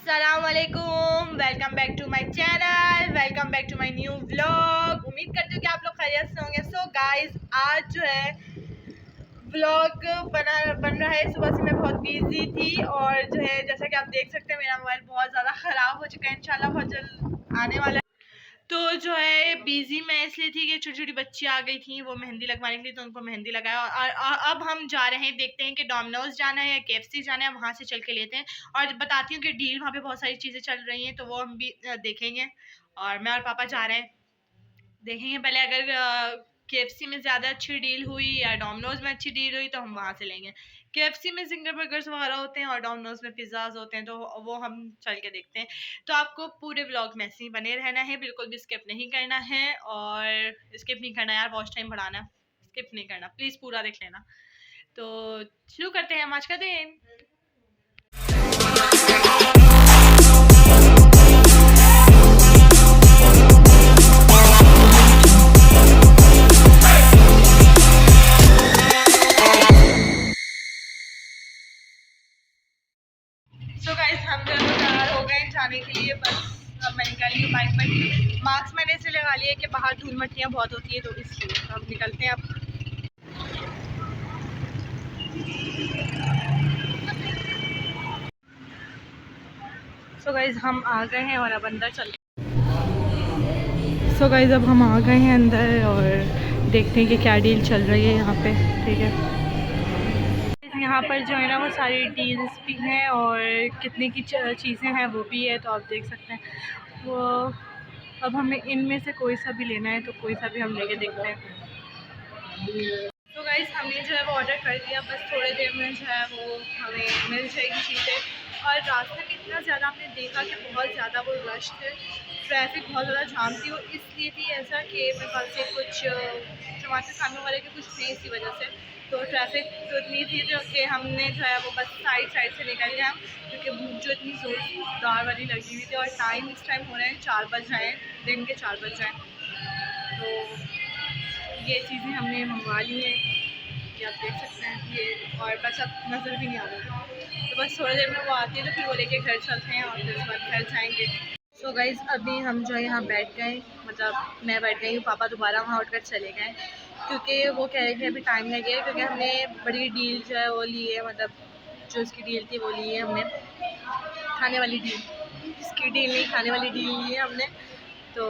अस्सलामुअलैकुम, welcome back to my channel, welcome back to my new vlog. उम्मीद करती हूँ कि आप लोग खैरियत से होंगे। सो गाइस, आज जो है व्लॉग बन रहा है। सुबह से मैं बहुत बिजी थी और जो है जैसा कि आप देख सकते हैं मेरा मोबाइल बहुत ज़्यादा ख़राब हो चुका है। इंशाल्लाह बहुत जल्द आने वाला है। तो जो है बिजी मैं इसलिए थी कि छोटी छोटी बच्ची आ गई थी, वो मेहंदी लगवाने के लिए, तो उनको मेहंदी लगाया। और अब हम जा रहे हैं, देखते हैं कि डोमिनोज जाना है या KFC जाना है, वहाँ से चल के लेते हैं। और बताती हूँ कि डील वहाँ पे बहुत सारी चीज़ें चल रही हैं, तो वो हम भी देखेंगे। और मैं और पापा जा रहे हैं, देखेंगे पहले अगर KFC में ज़्यादा अच्छी डील हुई या डोमिनोज में अच्छी डील हुई तो हम वहाँ से लेंगे। KFC में जिंगर बर्गर्स वगैरह होते हैं और डोमिनोज में पिज़्ज़ाज होते हैं, तो वो हम चल के देखते हैं। तो आपको पूरे व्लॉग में ऐसे ही बने रहना है, बिल्कुल भी स्किप नहीं करना है। और स्किप नहीं करना यार, वॉच टाइम बढ़ाना, स्किप नहीं करना, प्लीज़ पूरा देख लेना। तो शुरू करते हैं हम आज का दिन। सो गाइस, हम जो है तैयार हो गए जाने के लिए। बस अब मैं निकली हूँ बाइक पर। मास्क मैंने इसलिए लगा लिया कि बाहर धूल मट्टियाँ बहुत होती है, तो इसलिए हम निकलते हैं अब। सो गाइस, हम आ गए हैं और अब अंदर चलते हैं। सो गाइस, अब हम आ गए हैं अंदर और देखते हैं कि क्या डील चल रही है यहाँ पे। ठीक है, यहाँ पर जो है ना वो सारी डील्स भी हैं और कितने की चीज़ें हैं वो भी है, तो आप देख सकते हैं वो। अब हमें इनमें से कोई सा भी लेना है तो कोई सा भी हम लेके देखते हैं। तो गाइस, हमने जो है वो ऑर्डर कर दिया, बस थोड़ी देर में जो है वो हमें मिल जाएगी चीज़ें। और रास्ते में इतना ज़्यादा हमने देखा कि बहुत ज़्यादा वो रश थे, ट्रैफिक बहुत ज़्यादा जाम थी। वो इसलिए थी ऐसा कि मेरे पास से कुछ टमाटर खाने वाले के कुछ थे, इसी वजह से तो ट्रैफिक तो इतनी थी जो कि हमने जो है वो बस साइड से निकल गए हम, क्योंकि भूख जो इतनी ज़ोरदार वाली लगी हुई थी। और टाइम इस टाइम हो रहे हैं 4 बज रहे हैं, दिन के 4 बज रहे हैं। तो ये चीज़ें हमने मंगवा ली हैं, ये आप देख सकते हैं ये। और बस अब नज़र भी नहीं आ रहा, तो बस थोड़ी देर में वो आती है तो फिर वो लेके घर चलते हैं और फिर उसके बाद घर जाएंगे। सो गाइज़, अभी हम जो है यहाँ बैठ गए, मतलब मैं बैठ गई हूँ, पापा दोबारा वहाँ उठकर चले गए, क्योंकि वो कह रहे थे अभी टाइम लगेगा, क्योंकि हमने बड़ी डील जो है वो ली है, मतलब जो उसकी डील थी वो ली है हमने, खाने वाली डील, इसकी डील नहीं, खाने वाली डील ली है हमने। तो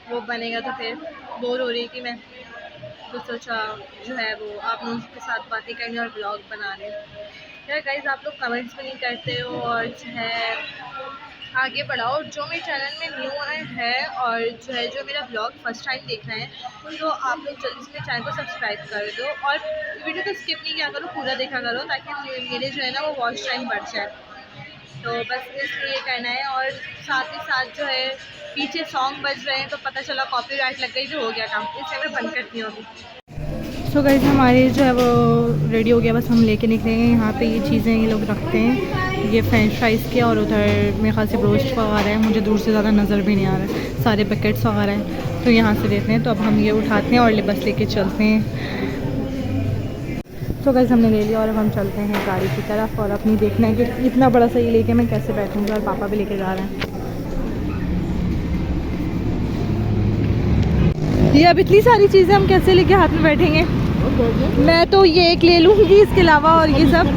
वो बनेगा तो फिर बोर हो रही थी मैं, तो सोचा जो है वो आप लोगों के साथ बातें करेंगे और ब्लॉग बना रहे हैं। यार गाइज़, आप लोग कमेंट्स भी नहीं करते हो और जो है आगे बढ़ाओ। जो मेरे चैनल में न्यू आए हैं और जो मेरा ब्लॉग फर्स्ट टाइम देख रहे हैं, तो आप लोग जल्दी से मेरे चैनल को सब्सक्राइब कर दो और वीडियो को स्किप नहीं किया करो, पूरा देखा करो, ताकि मेरे जो है ना वो वॉच टाइम बढ़ जाए। तो बस इसलिए करना है। और साथ ही साथ जो है पीछे सॉन्ग बज रहे हैं, तो पता चला कॉपीराइट लग गई तो हो गया काम, इसलिए मैं बंद करती हूँ अभी। सो गाइस, हमारे जो है वो रेडी हो गया, बस हम लेके निकले हैं। यहाँ पे ये चीज़ें ये लोग रखते हैं, ये फ्रेंच फ्राइज़ के, और उधर मेरे ख्याल से ब्रोस्ट वगैरह है, मुझे दूर से ज़्यादा नज़र भी नहीं आ रहा है, सारे पैकेट्स वगैरह हैं, तो यहाँ से लेते हैं। तो अब हम ये उठाते हैं और बस लेके चलते हैं। तो गाइस, हमने ले लिया और अब हम चलते हैं गाड़ी की तरफ, और अपनी देखना है कि इतना बड़ा सा ये लेके मैं कैसे बैठूँगी, और पापा भी लेके जा रहे हैं। ये अब इतनी सारी चीज़ें हम कैसे लेके हाथ में बैठेंगे? मैं तो ये एक ले लूँगी, इसके अलावा और ये सब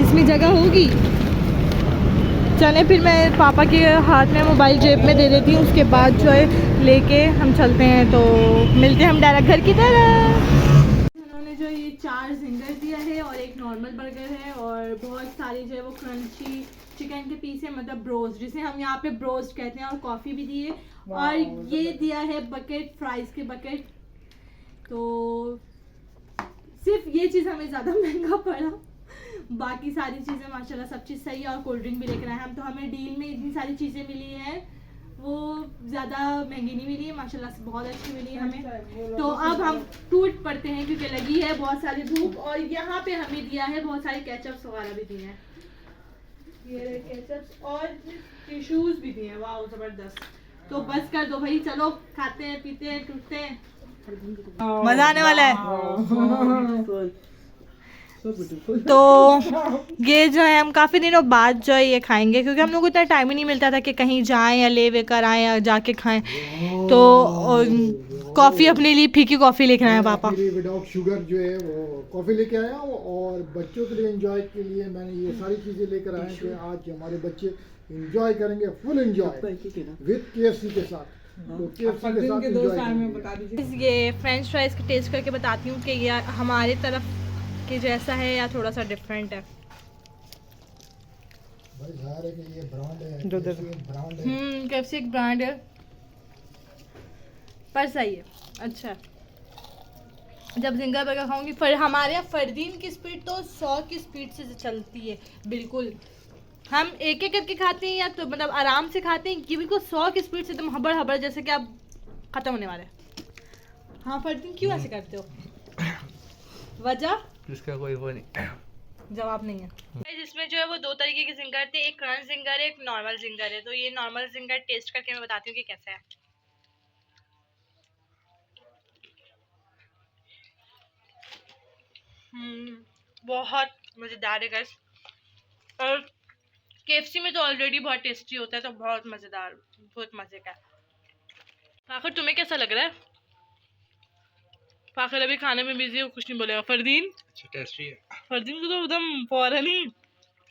इसमें जगह होगी। चलें फिर, मैं पापा के हाथ में मोबाइल जेब में दे देती हूँ, उसके बाद जो है लेके हम चलते हैं। तो मिलते हैं हम डायरेक्ट घर की तरफ। उन्होंने जो ये 4 जिंगर दिया है और एक नॉर्मल बर्गर है, और बहुत सारी जो है वो क्रंची चिकन के पीस है, मतलब ब्रोस्ट, जिसे हम यहाँ पे ब्रोस्ट कहते हैं, और कॉफ़ी भी दी है, और ये दिया है बकेट, फ्राइज़ के बकेट। तो सिर्फ ये चीज़ हमें ज़्यादा महंगा पड़ा, बाकी सारी चीज़ें माशाल्लाह सब चीज़ सही है। और कोल्ड ड्रिंक भी लेकर आए हम, तो हमें डील में इतनी सारी चीज़ें मिली हैं, वो ज़्यादा महंगी नहीं मिली है, माशाल्लाह से बहुत अच्छी मिली है हमें। तो अब हम टूट पड़ते हैं, क्योंकि लगी है बहुत सारी धूप। और यहाँ पे हमें दिया है बहुत सारे केचप्स वगैरह भी दिए हैं, ये केचप्स और टिश्यूज़ भी दिए हैं, वाह ज़बरदस्त। तो बस कर दो भाई, चलो खाते हैं, पीते हैं, टूटते हैं, मज़ा आने वाला है। तो ये जो है हम काफ़ी दिनों बाद जो है ये खाएंगे, क्योंकि हम लोग को इतना टाइम ही नहीं मिलता था कि कहीं जाएं या ले कर आएँ या जाके खाएं। तो कॉफ़ी अपने लिए फीकी कॉफ़ी लेकर आए पापा। विदाउट शुगर जो है वो कॉफ़ी लेके आया हूँ, और बच्चों के लिए एंजॉय के लिए मैंने ये सारी चीज़ें लेकर आया कि आज हमारे बच्चे एंजॉय करेंगे, फुल एंजॉय विद केएफसी के साथ। तो केएफसी के साथ एंजॉय। ये फ्रेंच फ्राइज का टेस्ट करके बताती हूँ कि ये हमारे तरफ के जैसा है या थोड़ा सा डिफरेंट है। भाई ज़ाहिर है कि ये ब्रांड है, केएफसी एक ब्रांड है। केएफसी एक ब्रांड है, पर सही है, अच्छा है। जब जिंगर बर्गर खाऊंगी, फिर हमारे यहाँ फरदीन की स्पीड तो 100 की स्पीड से चलती है बिल्कुल। हम एक एक करके खाते हैं या तो मतलब आराम से खाते हैं, कि बिल्कुल 100 की स्पीड से एकदम हबड़ हबड़, जैसे कि आप खत्म होने वाले। हाँ फरदीन, क्यों ऐसे करते हो? वजह इसका कोई वो नहीं, जवाब नहीं है। जिसमें जो है वो दो तरीके के जिंगर थे, एक क्रंच जिंगर है, एक नॉर्मल जिंगर है। तो ये नॉर्मल जिंगर टेस्ट करके मैं बताती हूँ कि कैसा है। बहुत मज़ेदार है गाइस। और केएफसी में तो ऑलरेडी बहुत टेस्टी होता है, तो बहुत मज़ेदार, बहुत मज़े का। आखिर तुम्हें कैसा लग रहा है? फाखिर अभी खाने में बिजी हो, कुछ नहीं बोलेगा। फरदीन अच्छा टेस्टी है। फरदीन को तो एकदम फौरन ही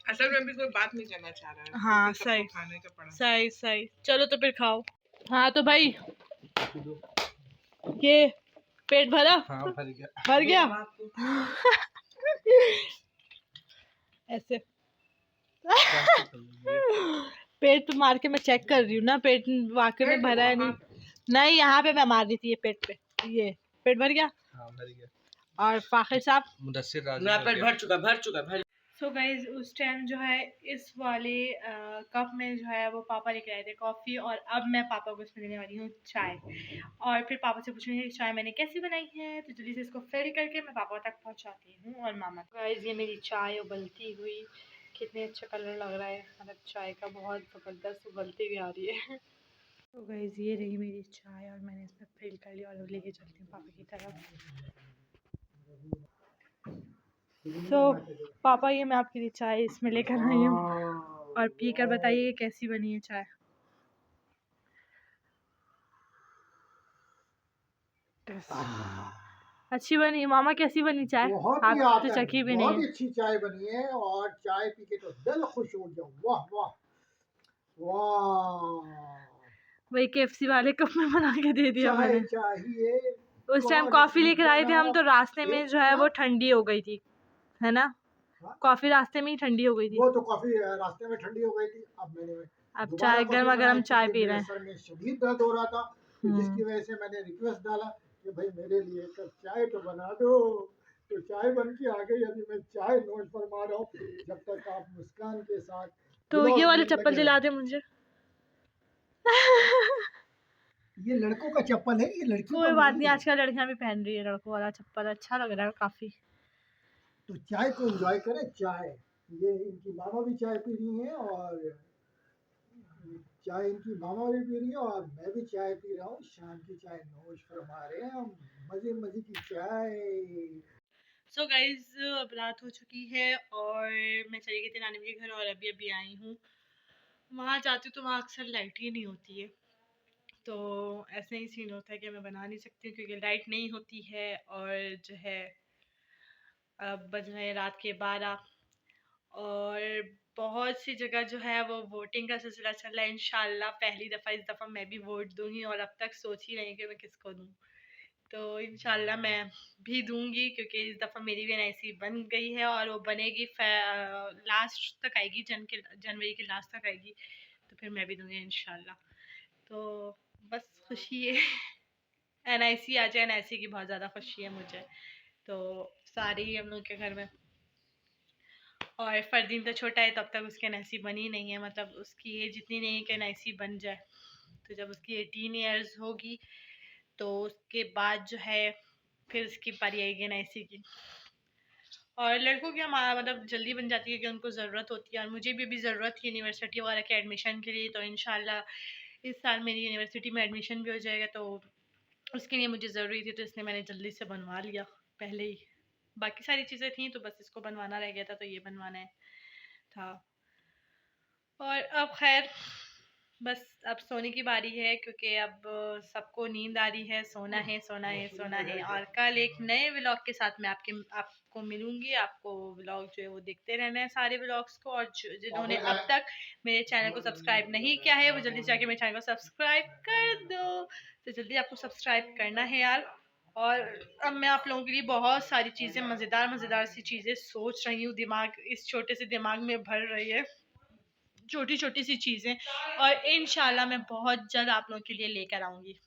असल में भी कोई बात नहीं करना चाह रहा है। हाँ सबको सही खाने का पड़ा। सही सही, चलो तो फिर खाओ। हाँ तो भाई ये पेट भरा? हाँ भर गया। भर गया ऐसे पेट पे मार के मैं चेक कर रही हूँ ना, पेट वाकई में भरा है नहीं। नहीं, यहाँ पे मैं मार रही थी ये पेट पे। ये पेट भर गया। हाँ भर गया। और फाखिर साहब मुदस्सिर राजी मेरा हो पेट गया। भर चुका भर। सो गाइज उस टाइम जो है इस वाले कप में जो है वो पापा लेके आए थे कॉफ़ी, और अब मैं पापा को इसमें देने वाली हूँ चाय। और फिर पापा से पूछूंगी कि चाय मैंने कैसी बनाई है, तो जल्दी से इसको फिल करके मैं पापा तक पहुँचाती हूँ और मामा। गाइज ये मेरी चाय उबलती हुई, कितने अच्छा कलर लग रहा है, मतलब चाय का बहुत ज़बरदस्त उबलती हुई आ रही है। तो गाइज ये रही मेरी चाय, और मैंने इसमें फिल कर लिया और लेके चलती हूँ पापा की तरफ। तो पापा ये मैं आपके लिए चाय इसमें लेकर आई हूँ, और पी कर बताइए कैसी बनी है चाय। अच्छी बनी? मामा कैसी बनी चाय? बहुत आप ही तो आता है, चखी भी नहीं बहुत ही है। अच्छी चाय बनी है, और चाय पी के तो दिल खुश हो गया। वाह वाह वाह, वही केएफसी वाले कप में बना के दे दिया चाय मैंने। चाहिए। उस टाइम कौन कॉफ़ी सी लेकर आए थे हम, तो रास्ते में जो है वो ठंडी हो गई थी, है ना? हाँ? कॉफ़ी रास्ते में ही ठंडी हो गई थी। वो तो कॉफी रास्ते में ठंडी हो गई थी। अब मैंने अब दोबारा चाय कॉफी गर्मा बनाया गर्म चाय क्योंकि पी रहे मेरे हैं। सर में शदीद दर्द हो रहा था, तो जिसकी हम्म वजह से मैंने रिक्वेस्ट डाला कि भाई मेरे लिए एक कप चाय तो बना दो। तो चाय बन के आ गई, अभी मैं चाय नोट फरमा रहा हूँ जब तक आप मुस्कान के साथ तो ये ब्लॉग वाले में चप्पल लगे दिला रहें। दे मुझे। ये लड़कों का चप्पल है, ये लड़कियों कोई का बात नहीं नहीं, है। आजकल लड़कियां भी पहन रही है लड़कों वाला चप्पल, अच्छा लग रहा है काफ़ी। तो चाय को एंजॉय करें। चाय, ये इनकी मामा भी चाय पी रही हैं, और चाय इनकी मामा भी पी रही है, और मैं भी चाय पी रहा हूँ। शाम की चाय नोश फरमा रहे हैं हम, मजे मजे की चाय। सो गाइज अब रात हो चुकी है, और मैं चली गई थी नानी के घर, और अभी अभी आई हूँ। वहाँ जाती हूँ तो वहाँ अक्सर लाइट ही नहीं होती है, तो ऐसे ही सीन होता है कि मैं बना नहीं सकती हूँ क्योंकि लाइट नहीं होती है। और जो है अब बज रहे हैं रात के 12, और बहुत सी जगह जो है वो वोटिंग का सिलसिला चल रहा है। इंशाल्लाह पहली दफ़ा इस दफ़ा मैं भी वोट दूंगी, और अब तक सोच ही रही कि मैं किसको दूँ। तो इंशाल्लाह मैं भी दूंगी, क्योंकि इस दफ़ा मेरी भी एनआईसी बन गई है, और वो बनेगी लास्ट तक आएगी, जनवरी के लास्ट तक आएगी, तो फिर मैं भी दूंगी इंशाल्लाह। तो बस खुशी है एनआईसी आ जाए, एनआईसी की बहुत ज़्यादा खुशी है मुझे। तो सारे ही हम लोग के घर में, और फरदीन तो छोटा है, तब तक उसकी एनआईसी बनी नहीं है, मतलब उसकी एज इतनी नहीं है कि एनआईसी बन जाए। तो जब उसकी 18 ईयर्स होगी तो उसके बाद जो है फिर उसकी पारी आएगी एनआईसी की। और लड़कों की हमारा मतलब जल्दी बन जाती है कि उनको ज़रूरत होती है, और मुझे भी अभी ज़रूरत थी यूनिवर्सिटी वगैरह के एडमिशन के लिए। तो इंशाल्लाह इस साल मेरी यूनिवर्सिटी में एडमिशन भी हो जाएगा, तो उसके लिए मुझे ज़रूरी थी, तो इसलिए मैंने जल्दी से बनवा लिया पहले ही। बाकी सारी चीज़ें थी तो बस इसको बनवाना रह गया था, तो ये बनवाना था। और अब खैर बस अब सोने की बारी है, क्योंकि अब सबको नींद आ रही है, सोना है सोना है सोना है। और कल एक नए व्लॉग के साथ मैं आपको मिलूंगी। आपको व्लॉग जो है वो देखते रहना है, सारे व्लॉग्स को। और जिन्होंने अब तक मेरे चैनल को सब्सक्राइब नहीं किया है वो जल्दी से जाके मेरे चैनल को सब्सक्राइब कर दो। तो जल्दी आपको सब्सक्राइब करना है यार। और अब मैं आप लोगों के लिए बहुत सारी चीज़ें, मज़ेदार सी चीज़ें सोच रही हूँ। दिमाग इस छोटे से दिमाग में भर रही है छोटी छोटी सी चीज़ें, और इंशाल्लाह मैं बहुत जल्द आप लोगों के लिए लेकर आऊँगी।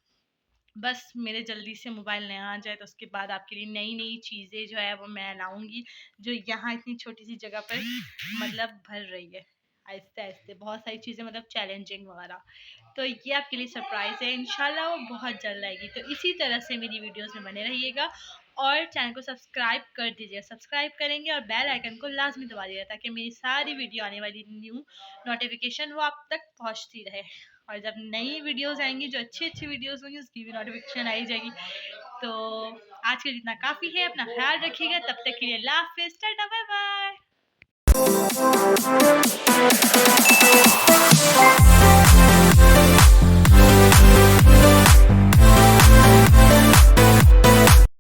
बस मेरे जल्दी से मोबाइल नया आ जाए, तो उसके बाद आपके लिए नई नई चीज़ें जो है वो मैं लाऊंगी, जो यहाँ इतनी छोटी सी जगह पर मतलब भर रही है। आहिस्ते आहिस्ते बहुत सारी चीज़ें, मतलब चैलेंजिंग वगैरह। तो ये आपके लिए सरप्राइज़ है, इंशाल्लाह वो बहुत जल्द आएगी। तो इसी तरह से मेरी वीडियोस में बने रहिएगा और चैनल को सब्सक्राइब कर दीजिए। सब्सक्राइब करेंगे और बेल आइकन को लाजमी दबा दीजिएगा, ताकि मेरी सारी वीडियो आने वाली न्यू नोटिफिकेशन वो आप तक पहुँचती रहे। और जब नई वीडियोस आएंगी, जो अच्छी अच्छी वीडियोस होंगी, उसकी भी नोटिफिकेशन आई जाएगी। तो आज के लिए इतना काफ़ी है। अपना ख्याल रखिएगा, तब तक के लिए अल्लाह हाफिज़, टाटा बाय बाय।